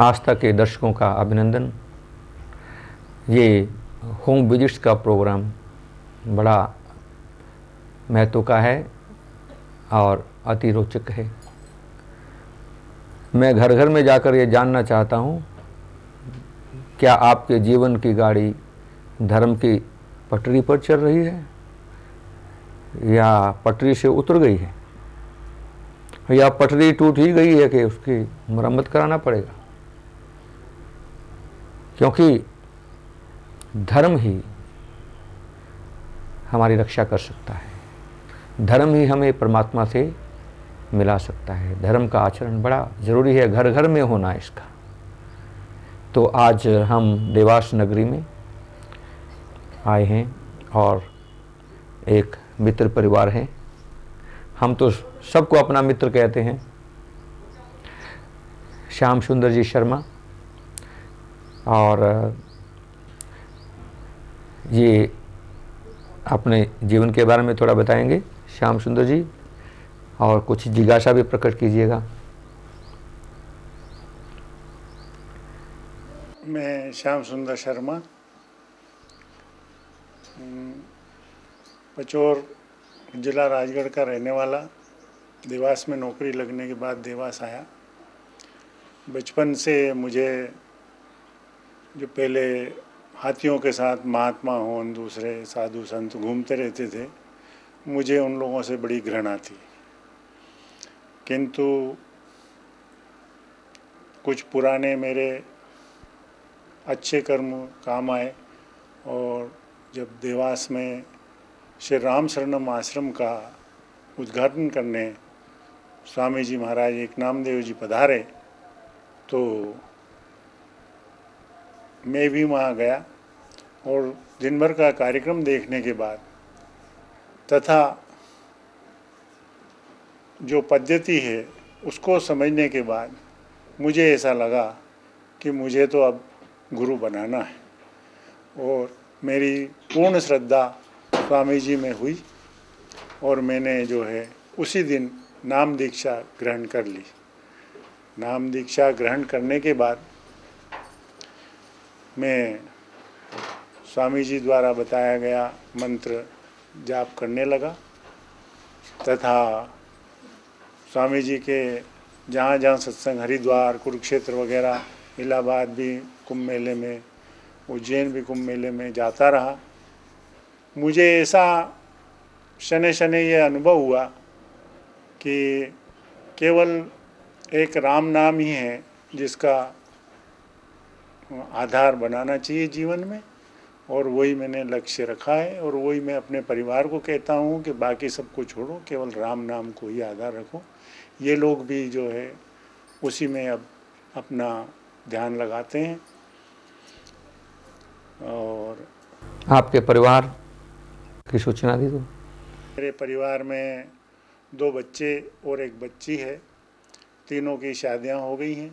आस्था के दर्शकों का अभिनंदन। ये होम विजिट्स का प्रोग्राम बड़ा महत्व का है और अति रोचक है। मैं घर घर में जाकर ये जानना चाहता हूँ, क्या आपके जीवन की गाड़ी धर्म की पटरी पर चल रही है या पटरी से उतर गई है, या पटरी टूट ही गई है कि उसकी मरम्मत कराना पड़ेगा? क्योंकि धर्म ही हमारी रक्षा कर सकता है, धर्म ही हमें परमात्मा से मिला सकता है। धर्म का आचरण बड़ा ज़रूरी है, घर घर में होना इसका। तो आज हम देवास नगरी में आए हैं और एक मित्र परिवार है, हम तो सबको अपना मित्र कहते हैं। श्याम सुंदर जी शर्मा, और ये अपने जीवन के बारे में थोड़ा बताएंगे श्याम सुंदर जी, और कुछ जिज्ञासा भी प्रकट कीजिएगा। मैं श्याम सुंदर शर्मा पचौर जिला राजगढ़ का रहने वाला, देवास में नौकरी लगने के बाद देवास आया। बचपन से मुझे जो पहले हाथियों के साथ महात्मा हों, दूसरे साधु संत घूमते रहते थे, मुझे उन लोगों से बड़ी घृणा थी। किंतु कुछ पुराने मेरे अच्छे कर्म काम आए, और जब देवास में श्री राम शरणम आश्रम का उद्घाटन करने स्वामी जी महाराज एक नामदेव जी पधारे, तो मैं भी वहाँ गया और दिन भर का कार्यक्रम देखने के बाद तथा जो पद्धति है उसको समझने के बाद मुझे ऐसा लगा कि मुझे तो अब गुरु बनाना है, और मेरी पूर्ण श्रद्धा स्वामी जी में हुई और मैंने जो है उसी दिन नाम दीक्षा ग्रहण कर ली। नाम दीक्षा ग्रहण करने के बाद मैं स्वामी जी द्वारा बताया गया मंत्र जाप करने लगा, तथा स्वामी जी के जहाँ जहाँ सत्संग, हरिद्वार, कुरुक्षेत्र वगैरह, इलाहाबाद भी कुंभ मेले में, उज्जैन भी कुंभ मेले में जाता रहा। मुझे ऐसा शनै शनै ये अनुभव हुआ कि केवल एक राम नाम ही है जिसका आधार बनाना चाहिए जीवन में, और वही मैंने लक्ष्य रखा है, और वही मैं अपने परिवार को कहता हूँ कि बाकी सब कुछ छोड़ो, केवल राम नाम को ही आधार रखो। ये लोग भी जो है उसी में अब अपना ध्यान लगाते हैं। और आपके परिवार की सूचना दी तो। मेरे परिवार में 2 बच्चे और 1 बच्ची है। तीनों की शादियां हो गई हैं,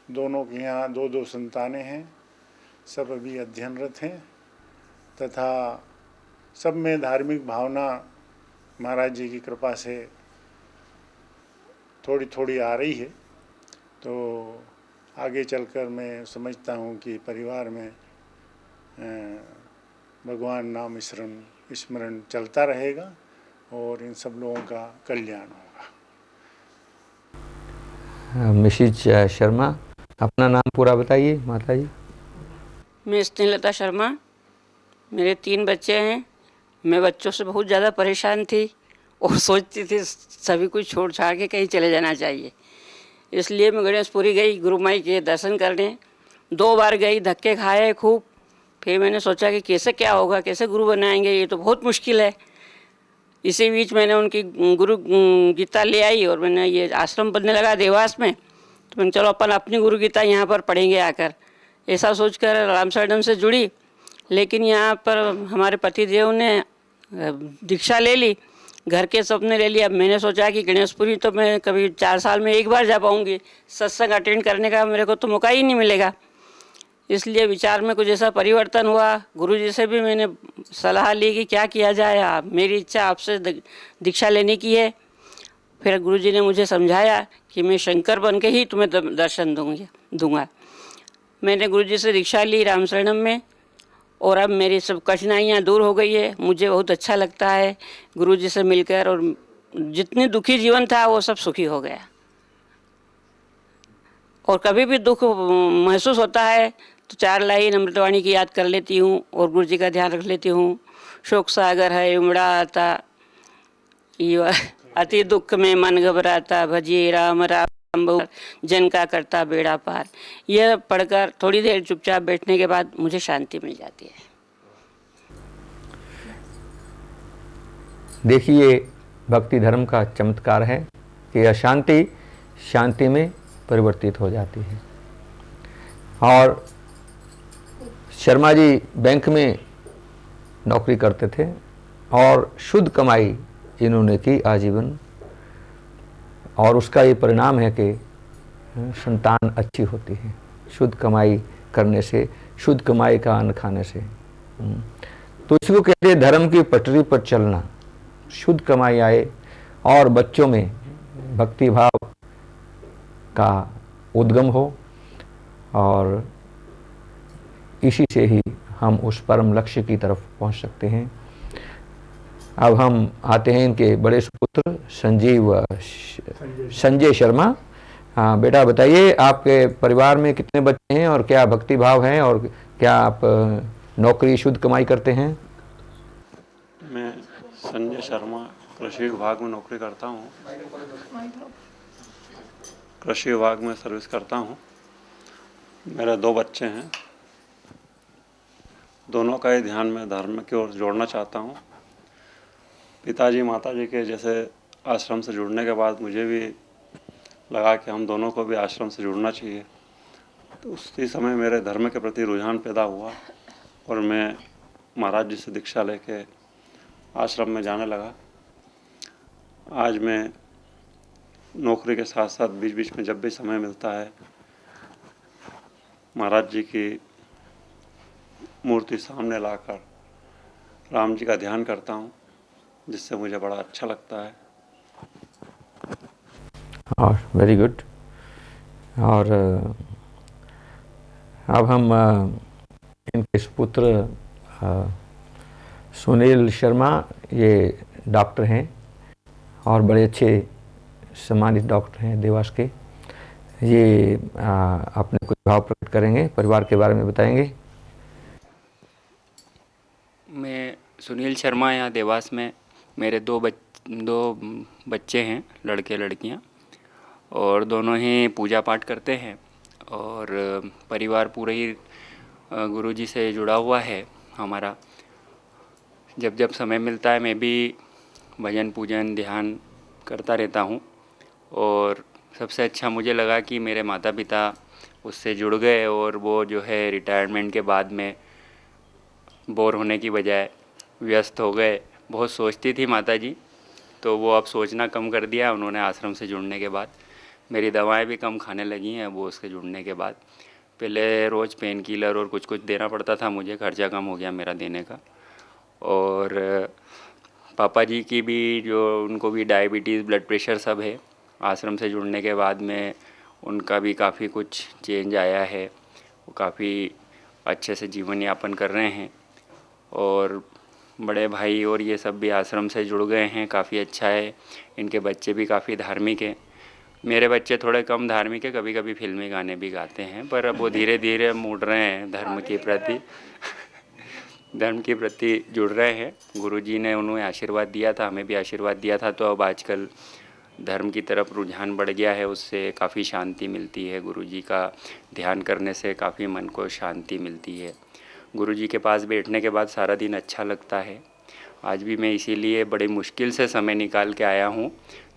दोनों के यहाँ 2-2 संतानें हैं। सब अभी अध्ययनरत हैं, तथा सब में धार्मिक भावना महाराज जी की कृपा से थोड़ी थोड़ी आ रही है। तो आगे चलकर मैं समझता हूँ कि परिवार में भगवान नाम स्मरण चलता रहेगा और इन सब लोगों का कल्याण होगा। मिसेज शर्मा, अपना नाम पूरा बताइए माता जी। मैं स्नेहलता शर्मा, मेरे 3 बच्चे हैं। मैं बच्चों से बहुत ज़्यादा परेशान थी और सोचती थी सभी कुछ छोड़ छाड़ के कहीं चले जाना चाहिए। इसलिए मैं गणेशपुरी गई गुरु माई के दर्शन करने। 2 बार गई, धक्के खाए खूब। फिर मैंने सोचा कि कैसे क्या होगा, कैसे गुरु बनाएंगे, ये तो बहुत मुश्किल है। इसी बीच मैंने उनकी गुरु गीता ले आई और मैंने ये आश्रम बनने लगा देवास में। तो मैंने चलो अपन अपनी गुरु गीता यहाँ पर पढ़ेंगे आकर, ऐसा सोचकर राम शरणम से जुड़ी। लेकिन यहाँ पर हमारे पतिदेव ने दीक्षा ले ली, घर के सबने ले लिया। मैंने सोचा कि गणेशपुरी तो मैं कभी 4 साल में 1 बार जा पाऊँगी, सत्संग अटेंड करने का मेरे को तो मौका ही नहीं मिलेगा। इसलिए विचार में कुछ ऐसा परिवर्तन हुआ। गुरुजी से भी मैंने सलाह ली कि क्या किया जाए, मेरी इच्छा आपसे दीक्षा लेने की है। फिर गुरुजी ने मुझे समझाया कि मैं शंकर बन के ही तुम्हें दर्शन दूंगा। मैंने गुरुजी से दीक्षा ली रामशरणम में, और अब मेरी सब कठिनाइयाँ दूर हो गई है। मुझे बहुत अच्छा लगता है गुरुजी से मिलकर, और जितनी दुखी जीवन था वो सब सुखी हो गया। और कभी भी दुख महसूस होता है तो 4 लाइन अमृतवाणी की याद कर लेती हूँ और गुरुजी का ध्यान रख लेती हूँ। शोक सागर है उमड़ा आता, ये अति दुख में मन घबराता, भजिए राम राम बहु जन का करता बेड़ा पार। यह पढ़कर थोड़ी देर चुपचाप बैठने के बाद मुझे शांति मिल जाती है। देखिए, भक्ति धर्म का चमत्कार है कि अशांति शांति में परिवर्तित हो जाती है। और शर्मा जी बैंक में नौकरी करते थे और शुद्ध कमाई इन्होंने की आजीवन, और उसका ये परिणाम है कि संतान अच्छी होती है शुद्ध कमाई करने से, शुद्ध कमाई का अन्न खाने से। तो इसको कहते हैं धर्म की पटरी पर चलना। शुद्ध कमाई आए और बच्चों में भक्ति भाव का उद्गम हो, और इसी से ही हम उस परम लक्ष्य की तरफ पहुंच सकते हैं। अब हम आते हैं इनके बड़े सुपुत्र संजय शर्मा। हाँ बेटा, बताइए आपके परिवार में कितने बच्चे हैं और क्या भक्ति भाव है, और क्या आप नौकरी शुद्ध कमाई करते हैं? मैं संजय शर्मा कृषि विभाग में नौकरी करता हूँ। कृषि विभाग में सर्विस करता हूँ। मेरे 2 बच्चे हैं। दोनों का ही ध्यान मैं धर्म की ओर जोड़ना चाहता हूँ। पिताजी माताजी के जैसे आश्रम से जुड़ने के बाद मुझे भी लगा कि हम दोनों को भी आश्रम से जुड़ना चाहिए। तो उसी समय मेरे धर्म के प्रति रुझान पैदा हुआ और मैं महाराज जी से दीक्षा लेके आश्रम में जाने लगा। आज मैं नौकरी के साथ साथ बीच बीच में जब भी समय मिलता है महाराज जी की मूर्ति सामने लाकर राम जी का ध्यान करता हूँ, जिससे मुझे बड़ा अच्छा लगता है। और वेरी गुड। और अब हम इनके सुपुत्र सुनील शर्मा, ये डॉक्टर हैं और बड़े अच्छे सम्मानित डॉक्टर हैं देवास के। ये अपने कुछ भाव प्रकट करेंगे, परिवार के बारे में बताएंगे। मैं सुनील शर्मा, यहाँ देवास में मेरे दो बच्चे हैं, लड़के लड़कियाँ, और दोनों ही पूजा पाठ करते हैं और परिवार पूरे ही गुरुजी से जुड़ा हुआ है हमारा। जब जब समय मिलता है मैं भी भजन पूजन ध्यान करता रहता हूँ। और सबसे अच्छा मुझे लगा कि मेरे माता पिता उससे जुड़ गए और वो जो है रिटायरमेंट के बाद में बोर होने की बजाय व्यस्त हो गए। बहुत सोचती थी माता जी, तो वो अब सोचना कम कर दिया उन्होंने आश्रम से जुड़ने के बाद। मेरी दवाएं भी कम खाने लगी हैं वो उसके जुड़ने के बाद। पहले रोज़ पेन किलर और कुछ देना पड़ता था मुझे, खर्चा कम हो गया मेरा देने का। और पापा जी की भी जो उनको भी डायबिटीज़ ब्लड प्रेशर सब है। आश्रम से जुड़ने के बाद में उनका भी काफ़ी कुछ चेंज आया है, वो काफ़ी अच्छे से जीवन यापन कर रहे हैं। और बड़े भाई और ये सब भी आश्रम से जुड़ गए हैं, काफ़ी अच्छा है। इनके बच्चे भी काफ़ी धार्मिक हैं। मेरे बच्चे थोड़े कम धार्मिक है, कभी कभी फिल्मी गाने भी गाते हैं, पर अब वो धीरे धीरे मुड़ रहे हैं धर्म के प्रति धर्म के प्रति जुड़ रहे हैं। गुरुजी ने उन्हें आशीर्वाद दिया था, हमें भी आशीर्वाद दिया था, तो अब आजकल धर्म की तरफ रुझान बढ़ गया है। उससे काफ़ी शांति मिलती है, गुरुजी का ध्यान करने से काफ़ी मन को शांति मिलती है। गुरुजी के पास बैठने के बाद सारा दिन अच्छा लगता है। आज भी मैं इसीलिए बड़ी मुश्किल से समय निकाल के आया हूँ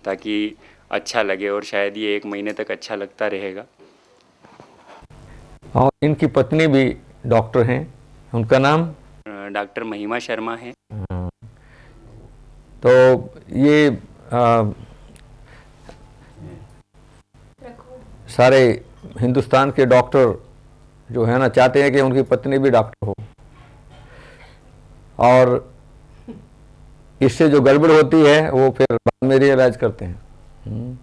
ताकि अच्छा लगे, और शायद ये 1 महीने तक अच्छा लगता रहेगा। और इनकी पत्नी भी डॉक्टर हैं, उनका नाम डॉक्टर महिमा शर्मा है। तो ये सारे हिंदुस्तान के डॉक्टर जो है ना चाहते हैं कि उनकी पत्नी भी डॉक्टर हो, और इससे जो गड़बड़ होती है वो फिर बाद में रियलाइज करते हैं।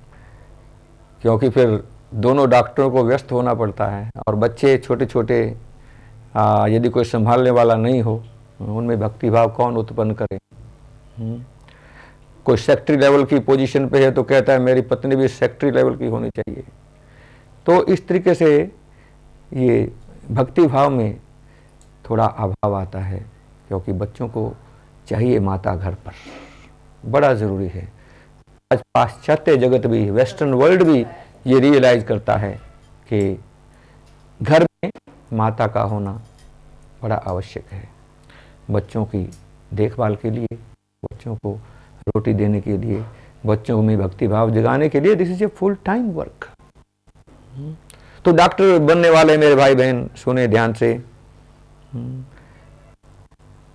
क्योंकि फिर दोनों डॉक्टरों को व्यस्त होना पड़ता है, और बच्चे छोटे छोटे यदि कोई संभालने वाला नहीं हो, उनमें भक्ति भाव कौन उत्पन्न करे। कोई सेक्रेटरी लेवल की पोजीशन पे है तो कहता है मेरी पत्नी भी सेक्रेटरी लेवल की होनी चाहिए। तो इस तरीके से ये भक्ति भाव में थोड़ा अभाव आता है, क्योंकि बच्चों को चाहिए माता घर पर, बड़ा ज़रूरी है। आज पाश्चात्य जगत भी, वेस्टर्न वर्ल्ड भी ये रियलाइज करता है कि घर में माता का होना बड़ा आवश्यक है, बच्चों की देखभाल के लिए, बच्चों को रोटी देने के लिए, बच्चों में भक्ति भाव जगाने के लिए। This is a full time work. तो डॉक्टर बनने वाले मेरे भाई बहन सुने ध्यान से,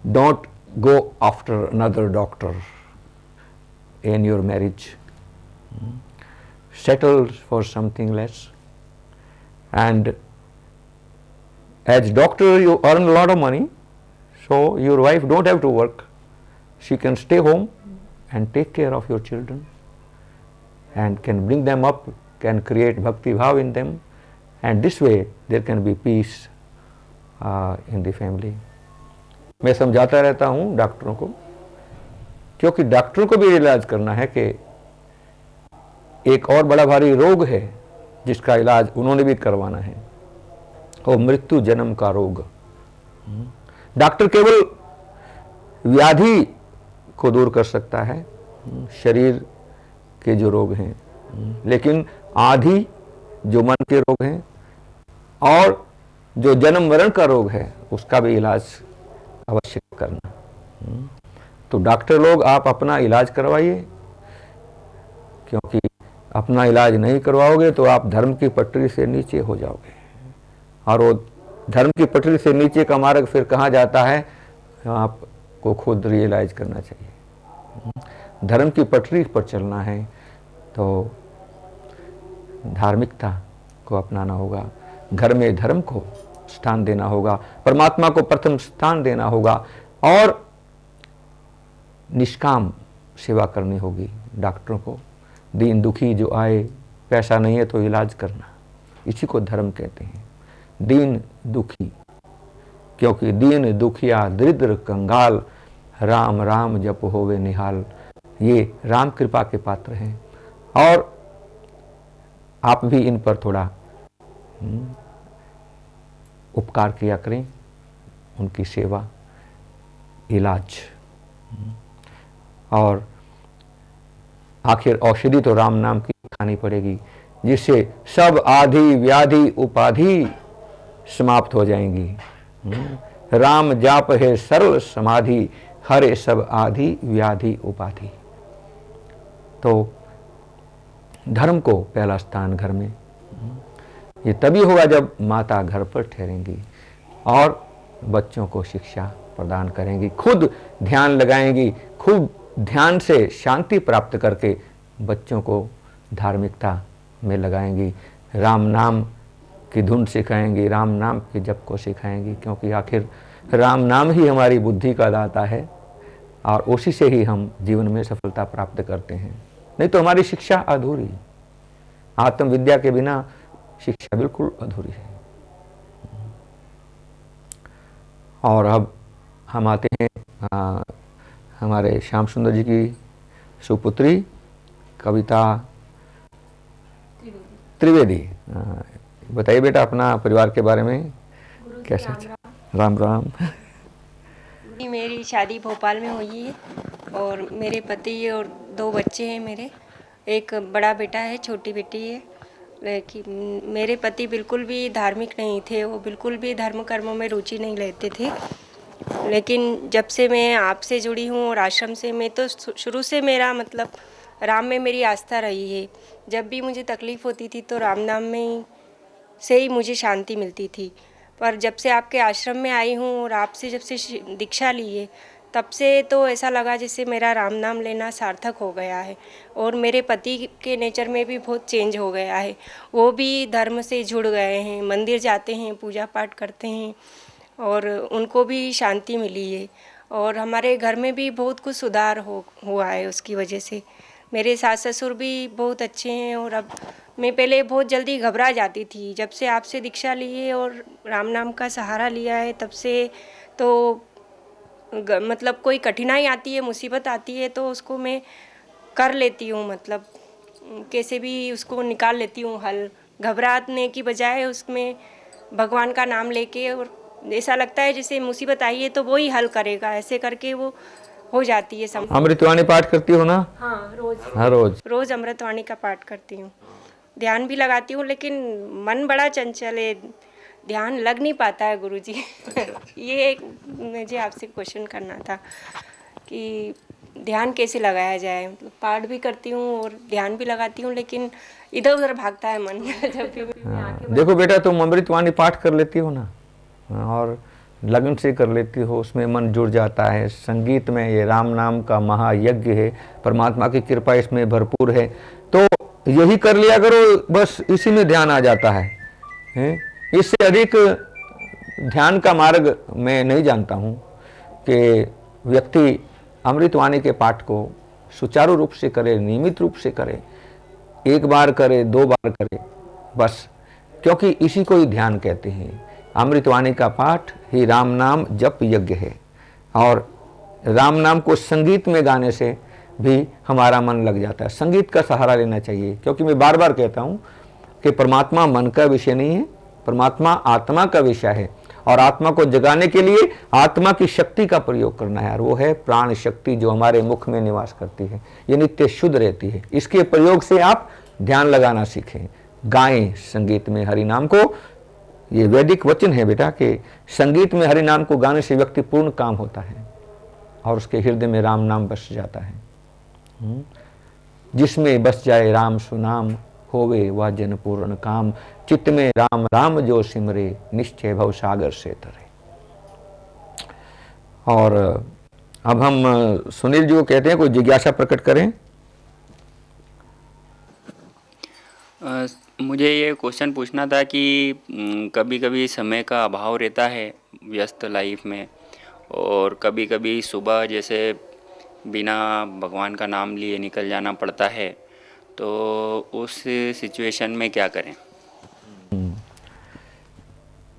don't go after another doctor in your marriage. Settle for something less, and as doctor you earn a lot of money, so your wife don't have to work. She can stay home and take care of your children and can bring them up, can create bhakti bhav in them, and this way there can be peace in the family. मैं समझाता रहता हूँ डॉक्टरों को, क्योंकि डॉक्टरों को भी इलाज करना है कि एक और बड़ा भारी रोग है जिसका इलाज उन्होंने भी करवाना है, और मृत्यु जन्म का रोग। डॉक्टर केवल व्याधि को दूर कर सकता है, शरीर के जो रोग हैं, लेकिन आधि जो मन के रोग हैं और जो जन्म मरण का रोग है उसका भी इलाज अवश्य करना। तो डॉक्टर लोग आप अपना इलाज करवाइए, क्योंकि अपना इलाज नहीं करवाओगे तो आप धर्म की पटरी से नीचे हो जाओगे, और वो धर्म की पटरी से नीचे का मार्ग फिर कहाँ जाता है, आपको खुद रियलाइज करना चाहिए। धर्म की पटरी पर चलना है तो धार्मिकता को अपनाना होगा, घर में धर्म को स्थान देना होगा, परमात्मा को प्रथम स्थान देना होगा, और निष्काम सेवा करनी होगी। डॉक्टरों को दीन दुखी जो आए, पैसा नहीं है तो इलाज करना, इसी को धर्म कहते हैं, दीन दुखी। क्योंकि दीन दुखिया दरिद्र कंगाल, राम राम जप होवे निहाल। ये राम कृपा के पात्र हैं, और आप भी इन पर थोड़ा उपकार किया करें, उनकी सेवा, इलाज, और आखिर औषधि तो राम नाम की खानी पड़ेगी, जिससे सब आधि व्याधि उपाधि समाप्त हो जाएंगी। राम जाप है सरल समाधि, हरे सब आधि व्याधि उपाधि। तो धर्म को पहला स्थान घर में, ये तभी होगा जब माता घर पर ठहरेंगी और बच्चों को शिक्षा प्रदान करेंगी, खुद ध्यान लगाएंगी, खूब ध्यान से शांति प्राप्त करके बच्चों को धार्मिकता में लगाएंगी, राम नाम की धुन सिखाएंगी, राम नाम के जप को सिखाएंगी, क्योंकि आखिर राम नाम ही हमारी बुद्धि का दाता है, और उसी से ही हम जीवन में सफलता प्राप्त करते हैं। नहीं तो हमारी शिक्षा अधूरी, आत्मविद्या के बिना शिक्षा बिल्कुल अधूरी है। और अब हम आते हैं हमारे श्याम सुंदर जी की सुपुत्री कविता त्रिवेदी। बताइए बेटा अपना परिवार के बारे में, कैसा? राम राम। मेरी शादी भोपाल में हुई है और मेरे पति और 2 बच्चे हैं मेरे, एक बड़ा बेटा है, छोटी बेटी है। लेकिन मेरे पति बिल्कुल भी धार्मिक नहीं थे, वो बिल्कुल भी धर्म कर्मों में रुचि नहीं लेते थे। लेकिन जब से मैं आपसे जुड़ी हूँ और आश्रम से, मैं तो शुरू से मेरा मतलब राम में मेरी आस्था रही है। जब भी मुझे तकलीफ़ होती थी तो राम नाम में से ही मुझे शांति मिलती थी। पर जब से आपके आश्रम में आई हूँ और आपसे जब से दीक्षा ली है, तब से तो ऐसा लगा जैसे मेरा राम नाम लेना सार्थक हो गया है। और मेरे पति के नेचर में भी बहुत चेंज हो गया है, वो भी धर्म से जुड़ गए हैं, मंदिर जाते हैं, पूजा पाठ करते हैं, और उनको भी शांति मिली है। और हमारे घर में भी बहुत कुछ सुधार हुआ है उसकी वजह से। मेरे सास ससुर भी बहुत अच्छे हैं। और अब मैं पहले बहुत जल्दी घबरा जाती थी, जब से आपसे दीक्षा ली है और राम नाम का सहारा लिया है तब से तो मतलब कोई कठिनाई आती है, मुसीबत आती है तो उसको मैं कर लेती हूँ, मतलब कैसे भी उसको निकाल लेती हूँ हल। घबराने की बजाय उसमें भगवान का नाम लेके, और ऐसा लगता है जैसे मुसीबत आई है तो वो ही हल करेगा, ऐसे करके वो हो जाती है सब। अमृतवाणी पाठ करती हो ना? हाँ, रोज हर रोज रोज अमृतवाणी का पाठ करती हूँ, ध्यान भी लगाती हूँ, लेकिन मन बड़ा चंचल है, ध्यान लग नहीं पाता है गुरुजी। ये मुझे आपसे क्वेश्चन करना था कि ध्यान कैसे लगाया जाए। मतलब पाठ भी करती हूँ और ध्यान भी लगाती हूँ, लेकिन इधर उधर भागता है मन। जब भी देखो बेटा, तुम अमृतवाणी पाठ कर लेती हो ना, और लगन से कर लेती हो, उसमें मन जुड़ जाता है। संगीत में ये राम नाम का महायज्ञ है, परमात्मा की कृपा इसमें भरपूर है, तो यही कर लिया करो, बस इसी में ध्यान आ जाता है? इससे अधिक ध्यान का मार्ग मैं नहीं जानता हूँ कि व्यक्ति अमृतवाणी के पाठ को सुचारू रूप से करे, नियमित रूप से करे, एक बार करे, 2 बार करे, बस, क्योंकि इसी को ही ध्यान कहते हैं। अमृतवाणी का पाठ ही राम नाम जप यज्ञ है, और राम नाम को संगीत में गाने से भी हमारा मन लग जाता है। संगीत का सहारा लेना चाहिए, क्योंकि मैं बार बार कहता हूँ कि परमात्मा मन का विषय नहीं है, परमात्मा आत्मा का विषय है, और आत्मा को जगाने के लिए आत्मा की शक्ति का प्रयोग करना है, और वो है प्राण शक्ति जो हमारे मुख में निवास करती है, ये नित्य शुद्ध रहती है। इसके प्रयोग से आप ध्यान लगाना सीखें, गाएं संगीत में हरि नाम को। ये वैदिक वचन है बेटा कि संगीत में हरि नाम को गाने से व्यक्ति पूर्ण काम होता है और उसके हृदय में राम नाम बस जाता है। जिसमें बस जाए राम सुनाम, होवे वह जन पूर्ण काम, चित्त में राम राम जो सिमरे, निश्चय भव सागर से तरे। और अब हम सुनील जी को कहते हैं कोई जिज्ञासा प्रकट करें। मुझे ये क्वेश्चन पूछना था कि कभी कभी समय का अभाव रहता है व्यस्त लाइफ में, और कभी कभी सुबह जैसे बिना भगवान का नाम लिए निकल जाना पड़ता है, तो उस सिचुएशन में क्या करें?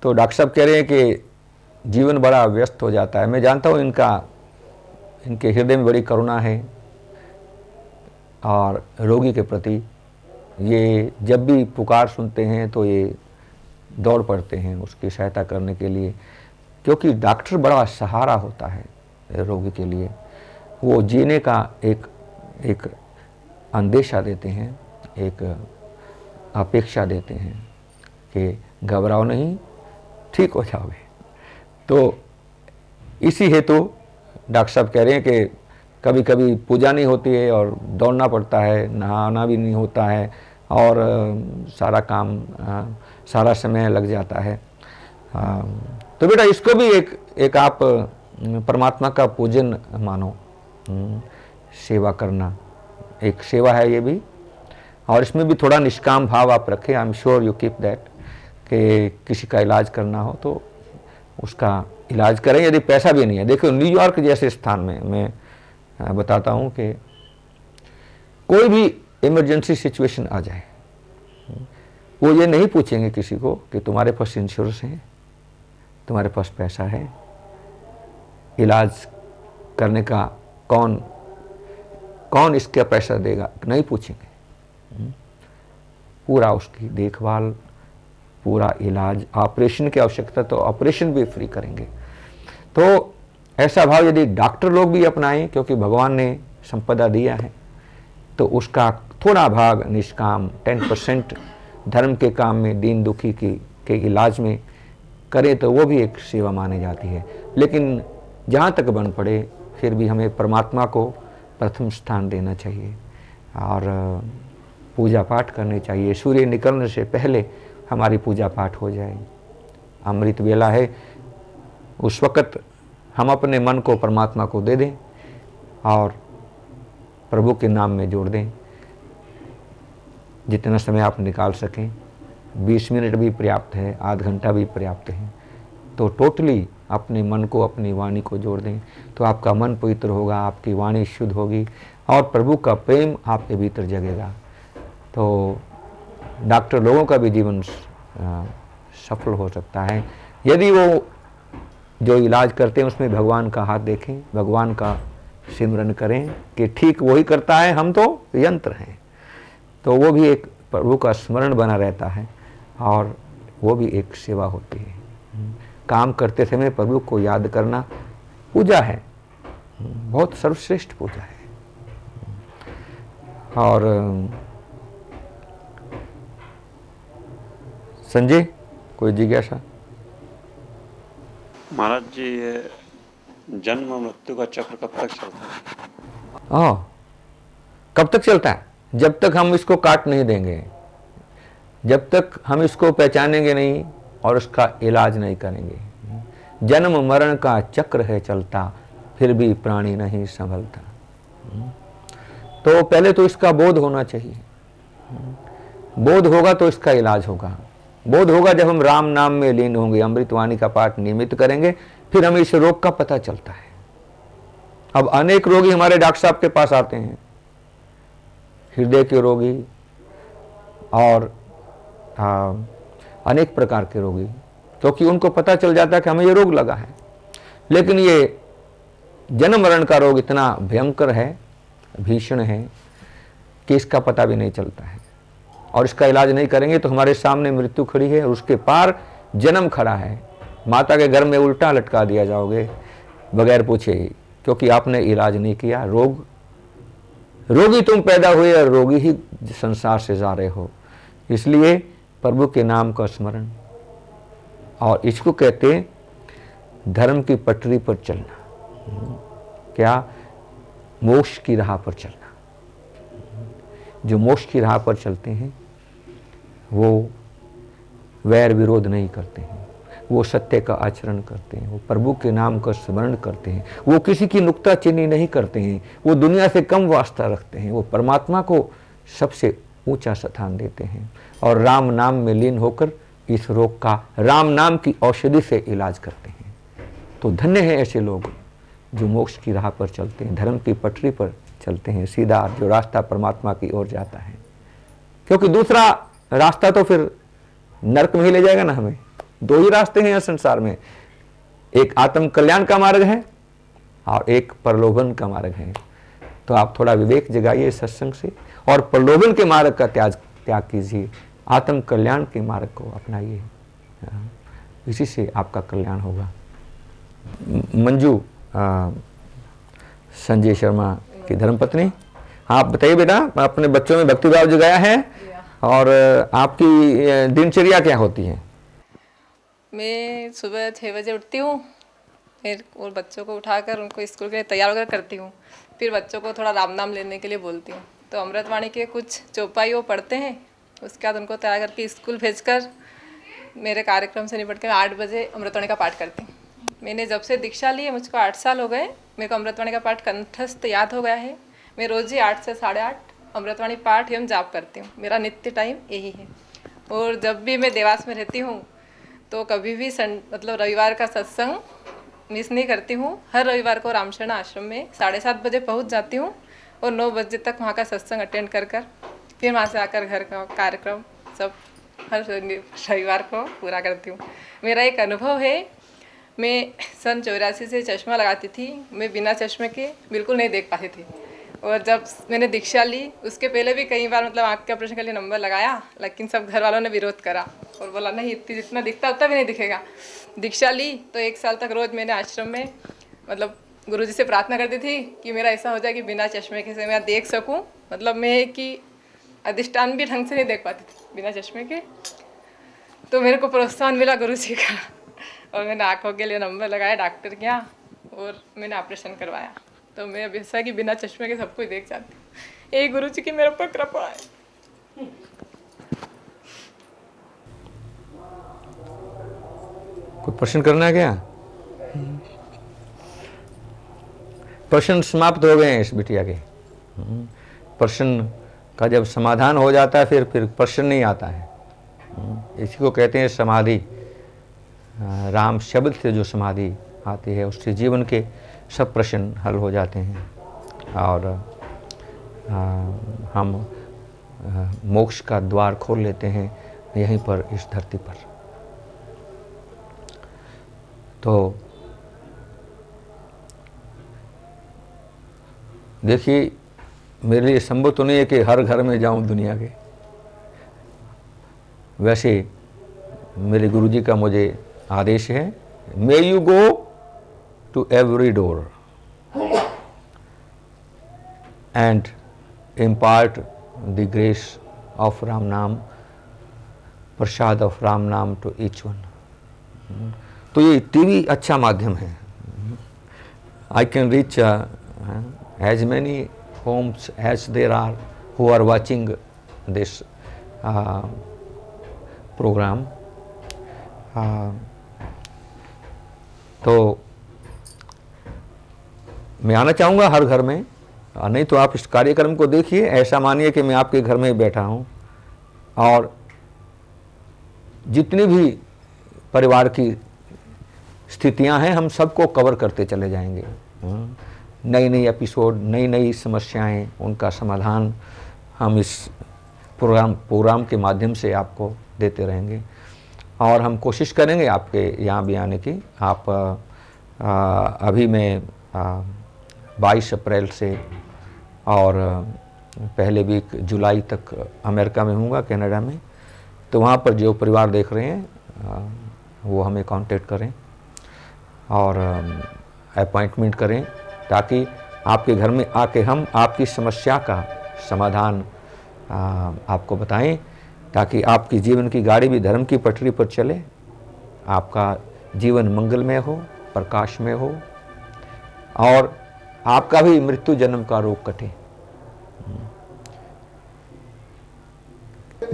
तो डॉक्टर साहब कह रहे हैं कि जीवन बड़ा व्यस्त हो जाता है। मैं जानता हूँ इनके हृदय में बड़ी करुणा है, और रोगी के प्रति ये जब भी पुकार सुनते हैं तो ये दौड़ पड़ते हैं उसकी सहायता करने के लिए, क्योंकि डॉक्टर बड़ा सहारा होता है रोगी के लिए। वो जीने का एक अंदेशा देते हैं, एक अपेक्षा देते हैं कि घबराओ नहीं, ठीक हो जाओगे। तो इसी हेतु डॉक्टर साहब कह रहे हैं कि कभी कभी पूजा नहीं होती है और दौड़ना पड़ता है, नहाना भी नहीं होता है, और सारा काम सारा समय लग जाता है। तो बेटा इसको भी एक आप परमात्मा का पूजन मानो। सेवा करना एक सेवा है ये भी, और इसमें भी थोड़ा निष्काम भाव आप रखें। I am sure you keep that, कि किसी का इलाज करना हो तो उसका इलाज करें, यदि पैसा भी नहीं है। देखो न्यूयॉर्क जैसे स्थान में मैं बताता हूँ कि कोई भी इमरजेंसी सिचुएशन आ जाए, वो ये नहीं पूछेंगे किसी को कि तुम्हारे पास इंश्योरेंस है, तुम्हारे पास पैसा है, इलाज करने का कौन इसका पैसा देगा, नहीं पूछेंगे। पूरा उसकी देखभाल, पूरा इलाज, ऑपरेशन की आवश्यकता तो ऑपरेशन भी फ्री करेंगे। तो ऐसा भाव यदि डॉक्टर लोग भी अपनाएं, क्योंकि भगवान ने संपदा दिया है, तो उसका थोड़ा भाग निष्काम 10% धर्म के काम में, दीन दुखी के इलाज में करें, तो वो भी एक सेवा मानी जाती है। लेकिन जहाँ तक बन पड़े फिर भी हमें परमात्मा को प्रथम स्थान देना चाहिए, और पूजा पाठ करनी चाहिए। सूर्य निकलने से पहले हमारी पूजा पाठ हो जाए। अमृत वेला है, उस वक़्त हम अपने मन को परमात्मा को दे दें और प्रभु के नाम में जोड़ दें। जितना समय आप निकाल सकें, 20 मिनट भी पर्याप्त है, आध घंटा भी पर्याप्त है, तो टोटली अपने मन को, अपनी वाणी को जोड़ दें, तो आपका मन पवित्र होगा, आपकी वाणी शुद्ध होगी, और प्रभु का प्रेम आपके भीतर जगेगा, तो डॉक्टर लोगों का भी जीवन सफल हो सकता है यदि वो जो इलाज करते हैं उसमें भगवान का हाथ देखें, भगवान का सिमरन करें कि ठीक वही करता है, हम तो यंत्र हैं। तो वो भी एक प्रभु का स्मरण बना रहता है और वो भी एक सेवा होती है। काम करते समय प्रभु को याद करना पूजा है, बहुत सर्वश्रेष्ठ पूजा है। और संजय, कोई जिज्ञासा? महाराज जी, ये जन्म मृत्यु का चक्र कब तक चलता है? कब तक चलता है? जब तक हम इसको काट नहीं देंगे, जब तक हम इसको पहचानेंगे नहीं और उसका इलाज नहीं करेंगे। जन्म मरण का चक्र है चलता, फिर भी प्राणी नहीं संभलता। तो पहले तो इसका बोध होना चाहिए। बोध होगा तो इसका इलाज होगा। बोध होगा जब हम राम नाम में लीन होंगे, अमृतवाणी का पाठ नियमित करेंगे, फिर हमें इस रोग का पता चलता है। अब अनेक रोगी हमारे डॉक्टर साहब के पास आते हैं, हृदय के रोगी और अनेक प्रकार के रोगी, क्योंकि उनको पता चल जाता है कि हमें ये रोग लगा है। लेकिन ये जन्म मरण का रोग इतना भयंकर है, भीषण है कि इसका पता भी नहीं चलता है, और इसका इलाज नहीं करेंगे तो हमारे सामने मृत्यु खड़ी है और उसके पार जन्म खड़ा है। माता के घर में उल्टा लटका दिया जाओगे बगैर पूछे ही, क्योंकि आपने इलाज नहीं किया। रोगी तुम पैदा हुए और रोगी ही संसार से जा रहे हो। इसलिए प्रभु के नाम का स्मरण, और इसको कहते हैं धर्म की पटरी पर चलना। क्या? मोक्ष की राह पर चलना। जो मोक्ष की राह पर चलते हैं वो वैर विरोध नहीं करते हैं, वो सत्य का आचरण करते हैं, वो प्रभु के नाम का स्मरण करते हैं, वो किसी की नुक्ताचीनी नहीं करते हैं, वो दुनिया से कम वास्ता रखते हैं, वो परमात्मा को सबसे ऊंचा स्थान देते हैं और राम नाम में लीन होकर इस रोग का राम नाम की औषधि से इलाज करते हैं। तो धन्य है ऐसे लोग जो मोक्ष की राह पर चलते हैं, धर्म की पटरी पर चलते हैं, सीधा जो रास्ता परमात्मा की ओर जाता है। क्योंकि दूसरा रास्ता तो फिर नरक में ही ले जाएगा ना हमें। दो ही रास्ते हैं इस संसार में, एक आत्म कल्याण का मार्ग है और एक प्रलोभन का मार्ग है। तो आप थोड़ा विवेक जगाइए सत्संग से और प्रलोभन के मार्ग का त्याग कीजिए, आत्म कल्याण के मार्ग को अपनाइए, इसी से आपका कल्याण होगा। मंजू, संजय शर्मा की धर्मपत्नी, आप बताइए बेटा, अपने बच्चों में भक्ति भाव जगाया है और आपकी दिनचर्या क्या होती है? मैं सुबह 6 बजे उठती हूँ, फिर और बच्चों को उठाकर उनको स्कूल के लिए तैयार वगैरह करती हूँ। फिर बच्चों को थोड़ा राम नाम लेने के लिए बोलती हूँ। तो अमृतवाणी के कुछ चौपाई वो पढ़ते हैं, उसके बाद उनको तैयार करके स्कूल भेजकर मेरे कार्यक्रम से निपट कर 8 बजे अमृतवाणी का पाठ करती हूँ। मैंने जब से दीक्षा ली है, मुझको 8 साल हो गए, मेरे को अमृतवाणी का पाठ कंठस्थ याद हो गया है। मैं रोज़ ही 8 से 8:30 अमृतवाणी पाठ एवं जाप करती हूँ। मेरा नित्य टाइम यही है। और जब भी मैं देवास में रहती हूँ तो कभी भी मतलब रविवार का सत्संग मिस नहीं करती हूँ। हर रविवार को रामशरण आश्रम में 7:30 बजे पहुँच जाती हूँ और 9 बजे तक वहाँ का सत्संग अटेंड कर फिर वहाँ से आकर घर का कार्यक्रम सब हर रविवार को पूरा करती हूँ। मेरा एक अनुभव है, मैं सन 84 से चश्मा लगाती थी। मैं बिना चश्मे के बिल्कुल नहीं देख पाती थी। और जब मैंने दीक्षा ली उसके पहले भी कई बार मतलब आँख के ऑपरेशन के लिए नंबर लगाया, लेकिन सब घर वालों ने विरोध करा और बोला नहीं, इतनी जितना दिखता उतना भी नहीं दिखेगा। दीक्षा ली तो 1 साल तक रोज़ मैंने आश्रम में मतलब गुरुजी से प्रार्थना करती थी कि मेरा ऐसा हो जाए कि बिना चश्मे के से मैं देख सकूं। मतलब मैं कि अधिष्ठान भी ढंग से नहीं देख पाती थी बिना चश्मे के। तो मेरे को प्रोत्साहन मिला गुरुजी का और मैंने आँखों के लिए नंबर लगाया डॉक्टर के यहाँ और मैंने ऑपरेशन करवाया। तो मैं अब ऐसा कि बिना चश्मे के सब कुछ देख जाती हूँ। यही गुरुजी की मेरे ऊपर कृपा है। कोई प्रश्न करना है क्या? प्रश्न समाप्त हो गए हैं इस बिटिया के। प्रश्न का जब समाधान हो जाता है फिर प्रश्न नहीं आता है। इसी को कहते हैं समाधि। राम शब्द से जो समाधि आती है उससे जीवन के सब प्रश्न हल हो जाते हैं। और हम मोक्ष का द्वार खोल लेते हैं यहीं पर, इस धरती पर। तो देखिए, मेरे लिए संभव तो नहीं है कि हर घर में जाऊं दुनिया के। वैसे मेरे गुरुजी का मुझे आदेश है, may you go to every door and impart the grace of Ram naam, prasad of Ram नाम टू ईच वन। तो ये टीवी अच्छा माध्यम है। I can reach as many homes as there are who are watching this program. तो मैं आना चाहूँगा हर घर में, नहीं तो आप इस कार्यक्रम को देखिए, ऐसा मानिए कि मैं आपके घर में ही बैठा हूँ, और जितनी भी परिवार की स्थितियाँ हैं हम सबको कवर करते चले जाएंगे। नई नई एपिसोड, नई नई समस्याएं, उनका समाधान हम इस प्रोग्राम के माध्यम से आपको देते रहेंगे। और हम कोशिश करेंगे आपके यहाँ भी आने की। आप अभी मैं 22 अप्रैल से और पहले वीक जुलाई तक अमेरिका में हूँगा, कनाडा में। तो वहाँ पर जो परिवार देख रहे हैं वो हमें कांटेक्ट करें और अपॉइंटमेंट करें, ताकि आपके घर में आके हम आपकी समस्या का समाधान आपको बताएं, ताकि आपकी जीवन की गाड़ी भी धर्म की पटरी पर चले, आपका जीवन मंगलमय हो, प्रकाश में हो, और आपका भी मृत्यु जन्म का रोग कटे।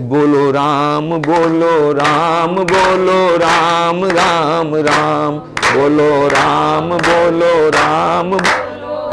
बोलो राम, बोलो राम, बोलो राम, राम राम, बोलो राम, बोलो राम,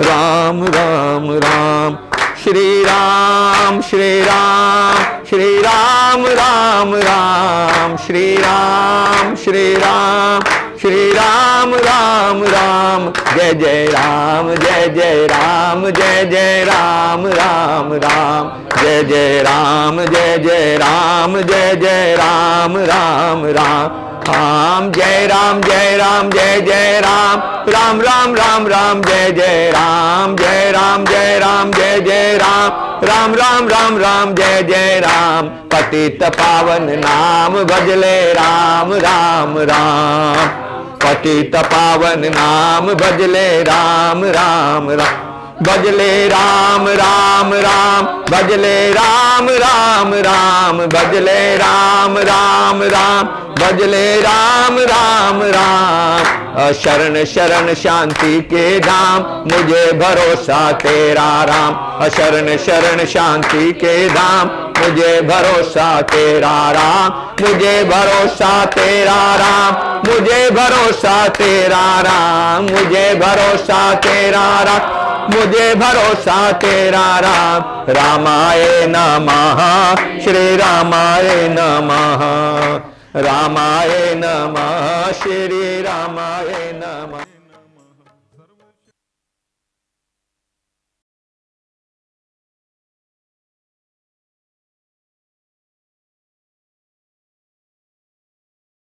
राम राम राम। श्री राम, श्री राम, श्री राम, राम राम, श्री राम, श्री राम, श्री राम, राम राम। जय जय राम, जय जय राम, जय जय राम, राम राम। जय जय राम, जय जय राम, जय जय राम, राम राम। राम जय राम, जय राम, जय जय राम, राम राम राम राम। जय जय राम, जय राम, जय राम, जय जय राम, राम राम राम राम। जय जय राम, पतित पावन नाम भजले राम, राम राम। पतित पावन नाम भजले राम, राम राम। भजले राम, राम राम, भजले राम, राम राम। भजले राम, राम राम, भजले राम, राम राम। शरण शरण शांति के धाम, मुझे भरोसा तेरा राम। शरण शरण शांति के धाम, मुझे भरोसा तेरा राम। मुझे भरोसा तेरा राम, मुझे भरोसा तेरा राम। मुझे भरोसा तेरा राम, मुझे भरोसा तेरा राम। रामाय नमः, श्री रामाय नमः। रामाय नमः, श्री रामाय नमः।